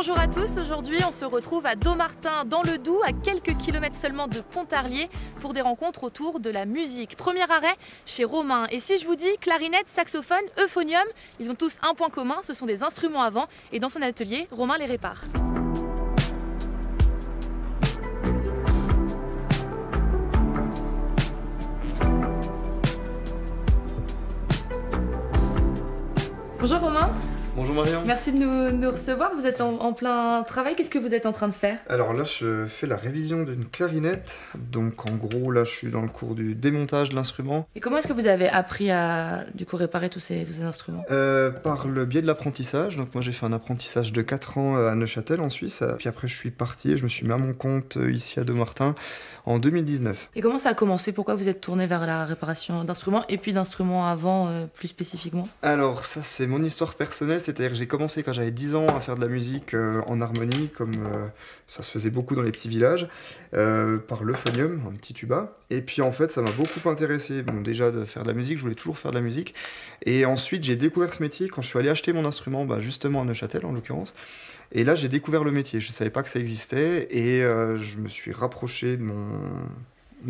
Bonjour à tous, aujourd'hui on se retrouve à Dommartin dans le Doubs, à quelques kilomètres seulement de Pontarlier pour des rencontres autour de la musique. Premier arrêt chez Romain, et si je vous dis clarinette, saxophone, euphonium, ils ont tous un point commun, ce sont des instruments à vent et dans son atelier, Romain les répare. Bonjour Romain. Bonjour Marion. Merci de nous recevoir, vous êtes en plein travail, qu'est-ce que vous êtes en train de faire? Alors là je fais la révision d'une clarinette, donc en gros là je suis dans le cours du démontage de l'instrument. Et comment est-ce que vous avez appris à du coup réparer tous ces instruments? Par le biais de l'apprentissage, donc moi j'ai fait un apprentissage de 4 ans à Neuchâtel en Suisse, puis après je suis parti et je me suis mis à mon compte ici à Dommartin en 2019. Et comment ça a commencé? Pourquoi vous êtes tourné vers la réparation d'instruments et puis d'instruments à vent plus spécifiquement? Alors ça c'est mon histoire personnelle, c'est-à-dire que j'ai commencé quand j'avais 10 ans à faire de la musique en harmonie, comme ça se faisait beaucoup dans les petits villages, par l'euphonium, un petit tuba. Et puis en fait ça m'a beaucoup intéressé, bon, déjà de faire de la musique, je voulais toujours faire de la musique. Et ensuite j'ai découvert ce métier quand je suis allé acheter mon instrument, justement à Neuchâtel en l'occurrence. Et là j'ai découvert le métier, je ne savais pas que ça existait et je me suis rapproché de mon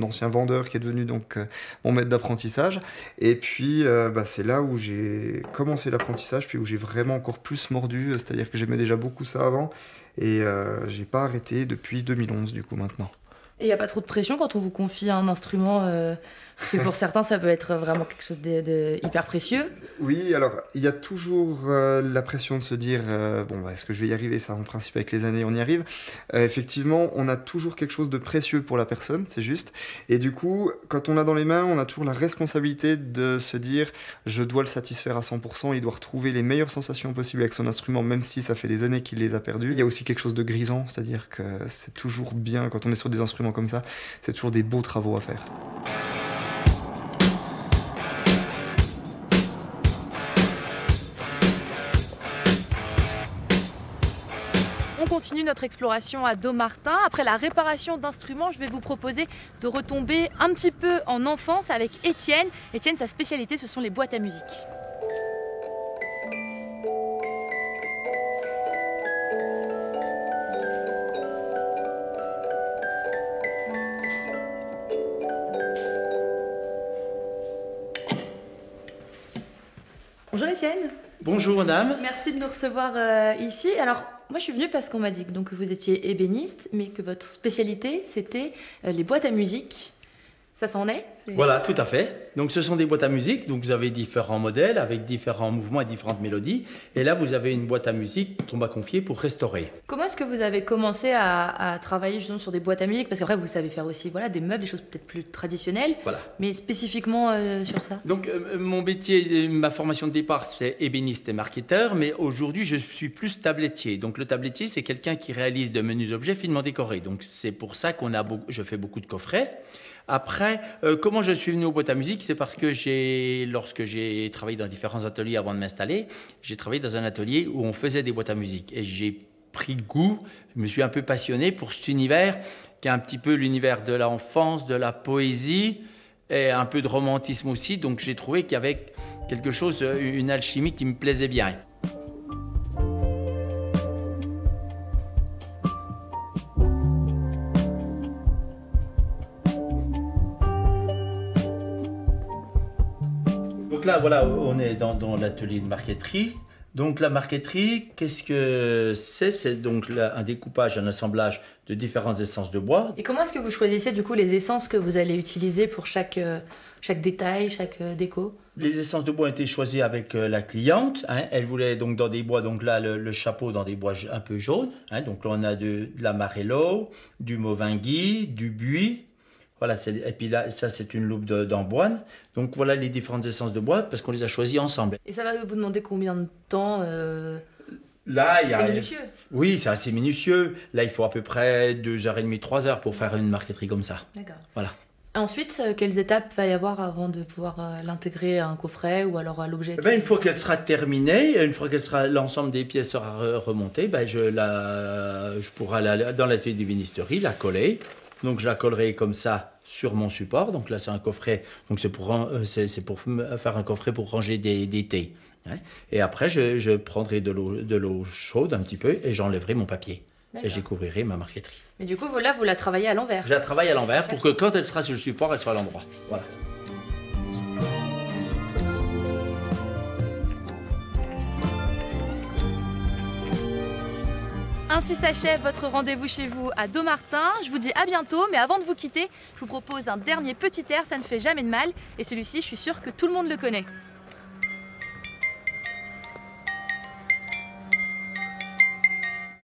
ancien vendeur qui est devenu donc mon maître d'apprentissage. Et puis c'est là où j'ai commencé l'apprentissage, puis où j'ai vraiment encore plus mordu, c'est-à-dire que j'aimais déjà beaucoup ça avant et j'ai pas arrêté depuis 2011 du coup maintenant. Et il n'y a pas trop de pression quand on vous confie un instrument parce que pour certains, ça peut être vraiment quelque chose de hyper précieux. Oui, alors il y a toujours la pression de se dire est-ce que je vais y arriver? Ça, en principe, avec les années, on y arrive. Effectivement, on a toujours quelque chose de précieux pour la personne, c'est juste. Et du coup, quand on l'a dans les mains, on a toujours la responsabilité de se dire je dois le satisfaire à 100%, il doit retrouver les meilleures sensations possibles avec son instrument, même si ça fait des années qu'il les a perdues. Il y a aussi quelque chose de grisant, c'est-à-dire que c'est toujours bien, quand on est sur des instruments comme ça, c'est toujours des beaux travaux à faire. On continue notre exploration à Dommartin. Après la réparation d'instruments, je vais vous proposer de retomber un petit peu en enfance avec Étienne. Étienne, sa spécialité, ce sont les boîtes à musique. Bonjour Étienne. Bonjour madame. Merci de nous recevoir ici. Alors, moi je suis venue parce qu'on m'a dit que vous étiez ébéniste, mais que votre spécialité c'était les boîtes à musique. Ça s'en est? Voilà, tout à fait. Donc ce sont des boîtes à musique, donc vous avez différents modèles avec différents mouvements et différentes mélodies. Et là vous avez une boîte à musique qu'on m'a confiée pour restaurer. Comment est-ce que vous avez commencé à travailler justement sur des boîtes à musique? Parce qu'après vous savez faire aussi des meubles, des choses peut-être plus traditionnelles, mais spécifiquement sur ça. Donc mon métier, ma formation de départ c'est ébéniste et marketeur, mais aujourd'hui je suis plus tablettier. Donc le tablettier c'est quelqu'un qui réalise de menus objets finement décorés. Donc c'est pour ça je fais beaucoup de coffrets. Après, comment je suis venu aux boîtes à musique, c'est parce que lorsque j'ai travaillé dans différents ateliers avant de m'installer, j'ai travaillé dans un atelier où on faisait des boîtes à musique. Et j'ai pris goût, je me suis un peu passionné pour cet univers, qui est un petit peu l'univers de l'enfance, de la poésie, et un peu de romantisme aussi. Donc j'ai trouvé qu'il y avait quelque chose, une alchimie qui me plaisait bien. Donc là, voilà, on est dans l'atelier de marqueterie. Donc la marqueterie, qu'est-ce que c'est? C'est donc là, un découpage, un assemblage de différentes essences de bois. Et comment est-ce que vous choisissez du coup les essences que vous allez utiliser pour chaque détail, chaque déco? Les essences de bois ont été choisies avec la cliente. Elle voulait donc dans des bois, donc là le chapeau dans des bois un peu jaunes. Donc là on a de l'amarello, du mauvingui, du buis. Voilà, et puis là, ça c'est une loupe d'amboine. Donc voilà les différentes essences de bois parce qu'on les a choisies ensemble. Et ça va vous demander combien de temps Là, c'est minutieux. Oui, c'est assez minutieux. Là, il faut à peu près 2h30, 3h pour faire une marqueterie comme ça. D'accord. Voilà. Ensuite, quelles étapes va y avoir avant de pouvoir l'intégrer à un coffret ou alors à l'objet? Une fois qu'elle sera terminée, une fois que l'ensemble des pièces sera remonté, je pourrai aller dans l'atelier d'ébénisterie, la coller. Donc je la collerai comme ça sur mon support. Donc là c'est un coffret, donc c'est pour faire un coffret pour ranger des thés. Hein. Et après je prendrai de l'eau chaude un petit peu et j'enlèverai mon papier. Et j'y couvrirai ma marqueterie. Mais du coup, là, vous la travaillez à l'envers. Je la travaille à l'envers pour que quand elle sera sur le support, elle soit à l'endroit. Voilà. Ainsi s'achève votre rendez-vous chez vous à Dommartin. Je vous dis à bientôt, mais avant de vous quitter, je vous propose un dernier petit air, ça ne fait jamais de mal. Et celui-ci, je suis sûre que tout le monde le connaît.